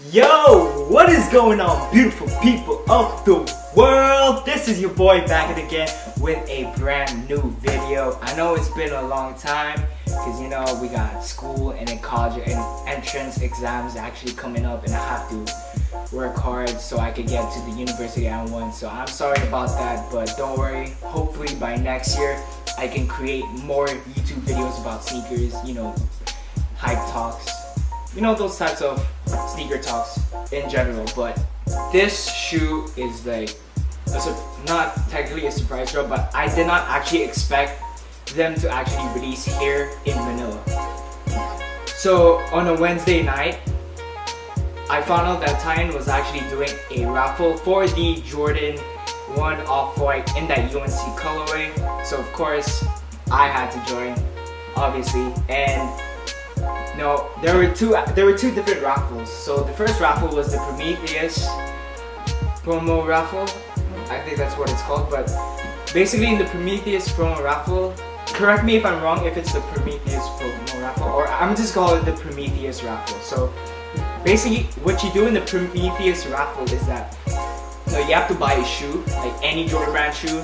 Yo, what is going on, beautiful people of the world? This is your boy back again with a brand new video. I know it's been a long time because we got school and then college and entrance exams actually coming up, and I have to work hard so I could get to the university I want. So I'm sorry about that, but don't worry. Hopefully by next year I can create more YouTube videos about sneakers, hype talks, those types of sneaker talks in general. But this shoe is like not technically a surprise drop, but I did not actually expect them to actually release here in Manila. So on a Wednesday night, I found out that Titan was actually doing a raffle for the Jordan 1 Off-White in that UNC colorway. So of course I had to join, obviously. And no, there were two different raffles. So the first raffle was the Prometheus promo raffle. I think that's what it's called. But basically in the Prometheus promo raffle, correct me if I'm wrong if it's the Prometheus promo raffle, or I'm just calling it the Prometheus raffle. So basically what you do in the Prometheus raffle is that you have to buy a shoe, like any Jordan brand shoe,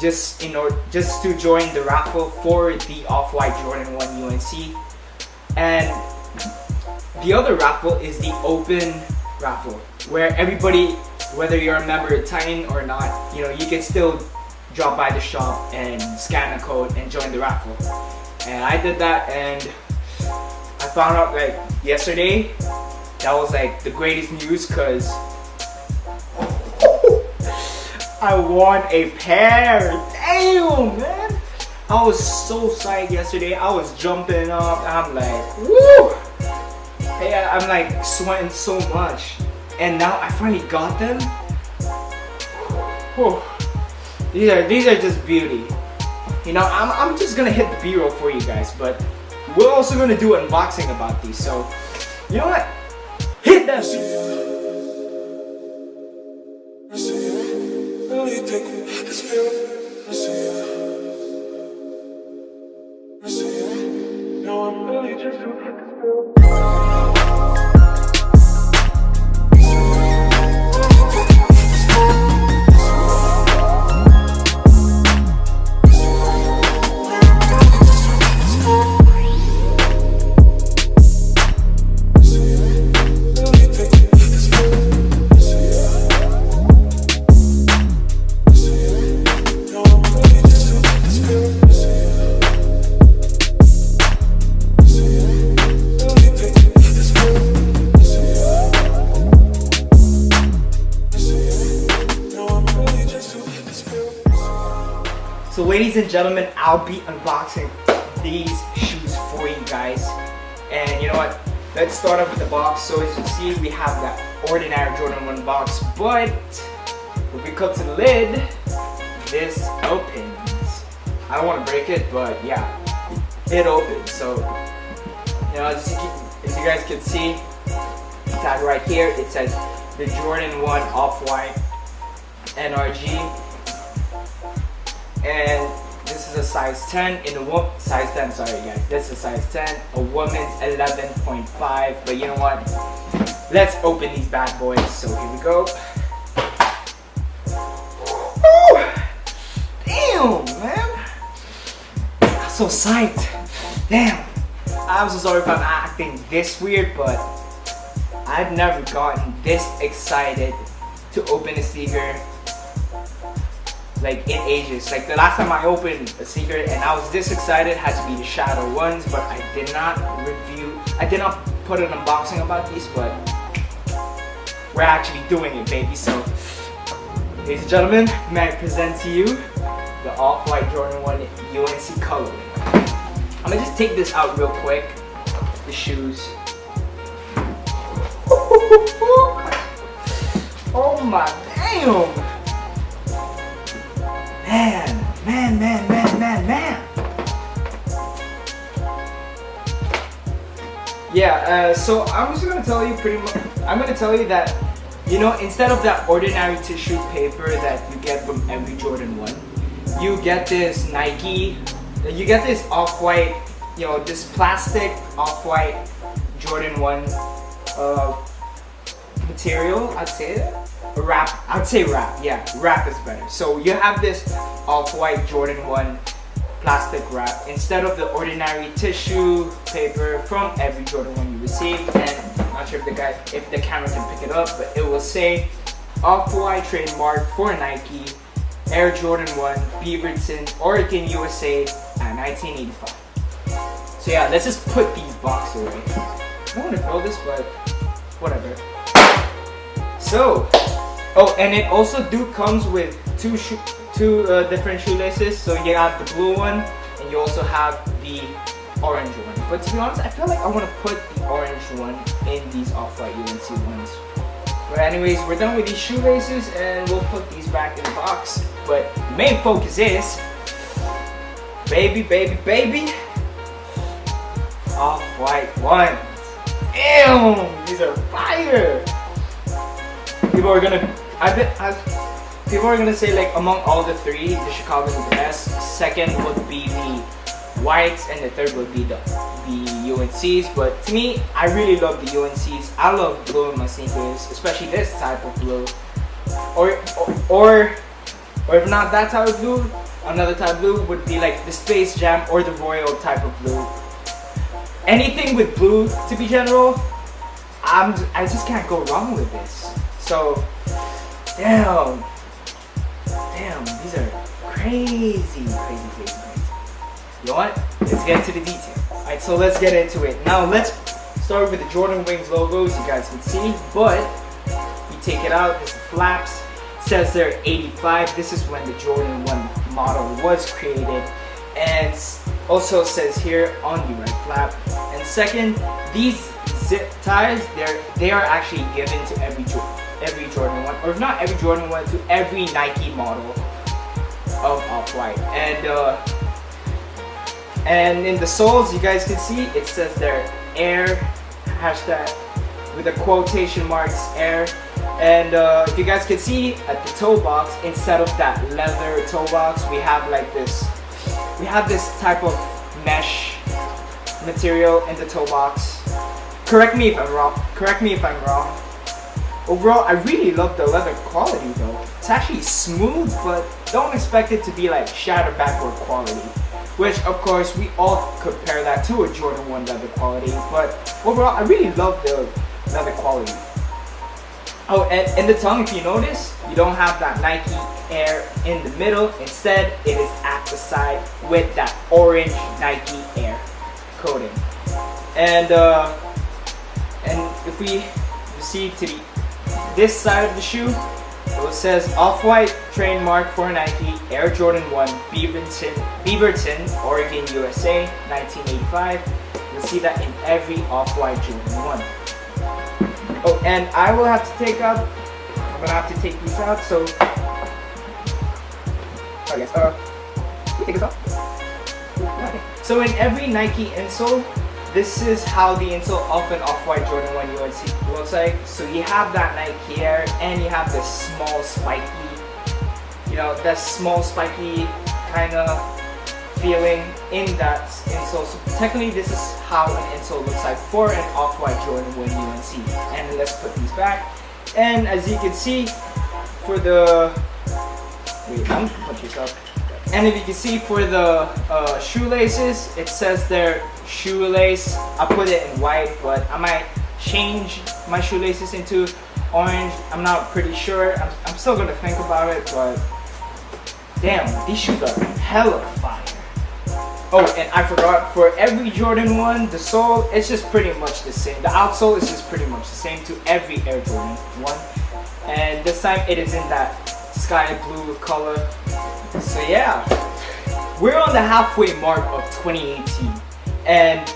just to join the raffle for the Off-White Jordan 1 UNC. And the other raffle is the open raffle, where everybody, whether you're a member of Titan or not, you can still drop by the shop and scan a code and join the raffle. And I did that, and I found out like yesterday that was like the greatest news, because I won a pair. Damn, man! I was so psyched yesterday. I was jumping up. I'm like, woo! Hey, I'm like sweating so much. And now I finally got them. Whew. These are just beauty. I'm just gonna hit the B-roll for you guys, but we're also gonna do an unboxing about these. So, you know what? Hit that shit. So ladies and gentlemen, I'll be unboxing these shoes for you guys. And you know what? Let's start off with the box. So as you see, we have that ordinary Jordan 1 box, but when we cut to the lid, this opens. I don't want to break it, but yeah, it opens. So as you guys can see, tag right here, it says the Jordan 1 Off-White NRG. And this is a size 10 in a size 10, sorry guys, this is a size 10, a woman's 11.5, but you know what, let's open these bad boys. So here we go. Woo! Damn, man, I'm so psyched. Damn, I'm so sorry if I'm acting this weird, but I've never gotten this excited to open a sneaker like in ages. Like the last time I opened a sneaker and I was this excited had to be the Shadow ones, but I did not put an unboxing about these, but we're actually doing it, baby. So ladies and gentlemen, may I present to you the Off-White Jordan 1 UNC colorway. I'm gonna just take this out real quick, the shoes. Oh my damn! Man. Yeah, so I'm just gonna tell you that, instead of that ordinary tissue paper that you get from every Jordan 1, you get this Nike, you get this Off-White, this plastic Off-White Jordan 1 material, I'd say that. Wrap, I'd say wrap, yeah, wrap is better. So you have this off-white Jordan 1 plastic wrap instead of the ordinary tissue paper from every Jordan 1 you receive. And I'm not sure if the camera can pick it up, but it will say Off-White trademark for Nike, Air Jordan 1, Beaverton, Oregon, USA at 1985. So yeah, let's just put these boxes away. I don't want to fill this, but whatever. So, oh, and it also comes with two different shoelaces. So you have the blue one, and you also have the orange one. But to be honest, I feel like I want to put the orange one in these Off-White UNC ones. But anyways, we're done with these shoelaces, and we'll put these back in the box. But the main focus is, baby, Off-White ones. Damn, these are fire. People are gonna say, like, among all the three, the Chicago's the best. Second would be the whites, and the third would be the UNCs. But to me, I really love the UNCs. I love blue in my sneakers, especially this type of blue. Or if not that type of blue, another type of blue would be like the Space Jam or the Royal type of blue. Anything with blue, to be general, I just can't go wrong with this. So, damn, these are crazy. You know what? Let's get into the details. Alright, so let's get into it. Now let's start with the Jordan Wings logos, you guys can see. But you take it out, it's the flaps. It says there 85. This is when the Jordan 1 model was created. And also says here on the right flap. And second, these zip ties, they are actually given to every Jordan 1, or if not every Jordan 1, to every Nike model of Off-White. And in the soles, you guys can see it says there Air, hashtag with the quotation marks Air. And if you guys can see at the toe box, instead of that leather toe box, we have like this. We have this type of mesh material in the toe box. Correct me if I'm wrong. Overall, I really love the leather quality though. It's actually smooth, but don't expect it to be like shatter backward quality. Which, of course, we all compare that to a Jordan 1 leather quality. But overall, I really love the leather quality. Oh, and in the tongue, if you notice, you don't have that Nike Air in the middle. Instead, it is at the side with that orange Nike Air coating. And if we see to this side of the shoe, it says Off-White trademark for Nike, Air Jordan 1, Beaverton, Oregon, USA, 1985. You'll see that in every Off-White Jordan 1. Oh, and I'm gonna have to take these out, so take this off. So in every Nike insole, this is how the insole of an Off-White Jordan 1 UNC looks like. So you have that Nike Air, and you have this small spiky, that small spiky kind of feeling in that insole. So technically this is how an insole looks like for an Off-White Jordan 1 UNC. And let's put these back. And as you can see, for the and if you can see for the shoelaces, it says there shoelace. I put it in white, but I might change my shoelaces into orange. I'm not pretty sure. I'm still gonna think about it, but damn, these shoes are hella fire. Oh, and I forgot, for every Jordan 1, the sole, it's just pretty much the same. The outsole is just pretty much the same to every Air Jordan 1. And this time it is in that sky blue color. So yeah, we're on the halfway mark of 2018. And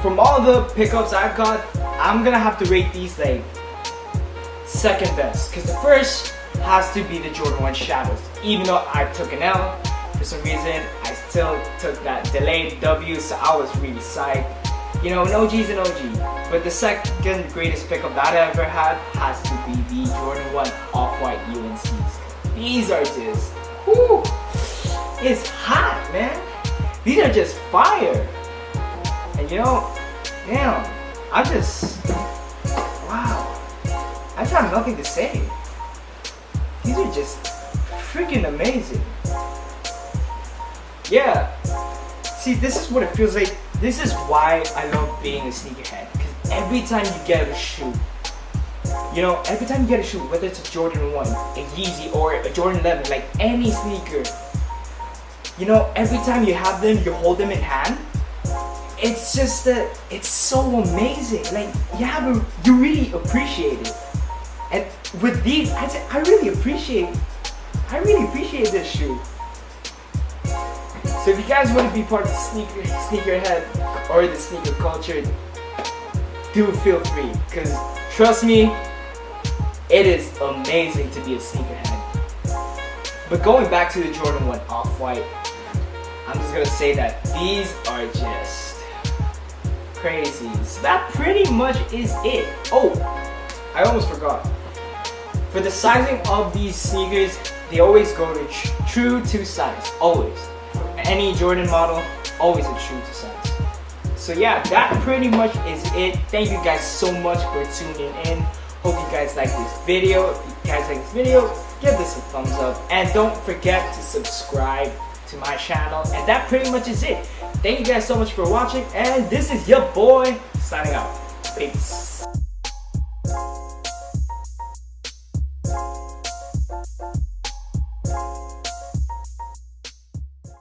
from all the pickups I've got, I'm gonna have to rate these like second best. Because the first has to be the Jordan 1 Shadows. Even though I took an L, for some reason, I still took that delayed W, so I was really psyched. An OG's an OG. But the second greatest pickup that I ever had has to be the Jordan 1 Off-White UNCs. These are just, whoo, it's hot, man. These are just fire. And damn, wow. have nothing to say. These are just freaking amazing. Yeah. See, this is what it feels like. This is why I love being a sneakerhead. Because every time you get a shoe, you know, every time you get a shoe, whether it's a Jordan 1, a Yeezy, or a Jordan 11, like any sneaker, you know, every time you have them, you hold them in hand, it's just that it's so amazing. Like, you really appreciate it. And with these, I really appreciate this shoe. So if you guys want to be part of the sneakerhead or the sneaker culture, do feel free, because trust me, it is amazing to be a sneakerhead. But going back to the Jordan 1 Off-White, I'm just gonna say that these are just crazy. So that pretty much is it. Oh, I almost forgot. For the sizing of these sneakers, they always go to true to size. Always. For any Jordan model, always a true to size. So yeah, that pretty much is it. Thank you guys so much for tuning in. Hope you guys like this video. If you guys like this video, give this a thumbs up. And don't forget to subscribe to my channel. And that pretty much is it. Thank you guys so much for watching. And this is your boy, signing out.